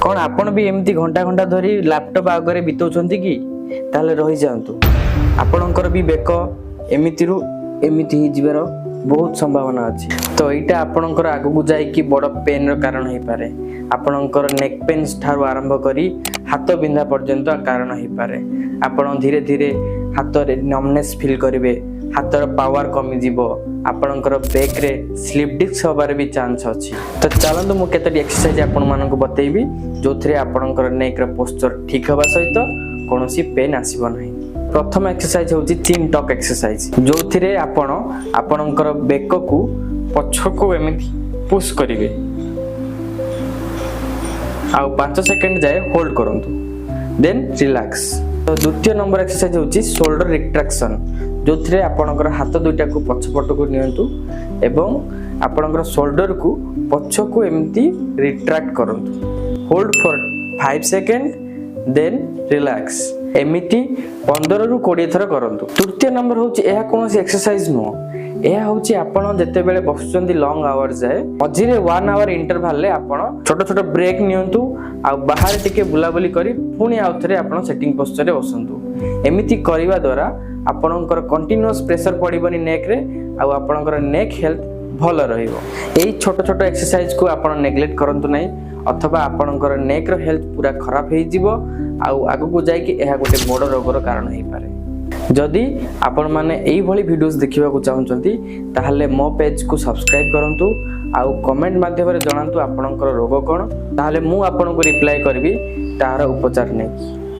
कौन आपण भी एमती घंटा घंटा धरी लैपटॉप आगे बिताउछंती कि ताले रही जांतु आपणकर भी बेक एमिति ही जीवार बहुत संभावना अच्छी। तो यहाँ आपणकर आगू जाइकी बड़ पेन कारण हो पारे। आपणकर नेक पेन ठारू आरंभ करी हाथ बिंधा पर्यंत कारण हो पारे। आपण धीरे धीरे हाथ रे नमनेस फील करेंगे, हाथर पावर कमी जीवो, आपणकर बैक रे स्लिप डिस्क होबार भी चांस अच्छी। तो चलतु मु केतोटी एक्सरसाइज आपण मानक बतेइबी जो थरे आपणकर नेक रे पोस्चर ठीक होबा सहित कोनोसी पेन आसीबो नाही। प्रथम एक्सरसाइज होची चिन टक एक्सरसाइज जो थरे आपण आपणकर बेक को पछको एमिति पुश करिवे आ 5 सेकंड जाए होल्ड करंतु देन रिलैक्स। तो द्वितीय नंबर एक्सरसाइज होची शोल्डर रिट्रैक्शन जो थरे आपणकर हाथ दुईटा को पछपट को नियंतु एवं आपणकर शोल्डर को पछको एमिति रिट्रैक्ट करंतु। Hold for 5 second then relax. एमिति 15 रु 20 थर करंतु। तृतीय नंबर होची एहा कोनोसी एक्सरसाइज नो, एहा होची आपण जते बेले बसुचंदी लॉन्ग आवर जाए मझिरे 1 आवर इंटरवल ले आपण छोट छोट ब्रेक नियंतु आ बाहर टिके बुलाबुली करी पुणी आउथरे आपण सेटिंग पोस्चर रे बसंतु। एमिति करिवा द्वारा आपणकर कंटीन्यूअस प्रेशर पड़िबनी नेक रे आ आपणकर नेक हेल्थ भल रहिबो। एई छोट छोट एक्सरसाइज को आपण नेग्लेक्ट करंतु नै अथवा आपणकर नेक रो हेल्थ पूरा खराब हे जीवो आ आगु को जाय कि एहा गोटे बड़ रोगर कारण हे पारे। जदि आपण माने एई भली वीडियोस देखिबा को चाहउचंती ताहले मो पेज को सब्सक्राइब करंतु आ कमेंट माध्यम रे जणांतु आपणकर रोग कोन, ताहले मु आपन को रिप्लाई करबी तार उपचार नै।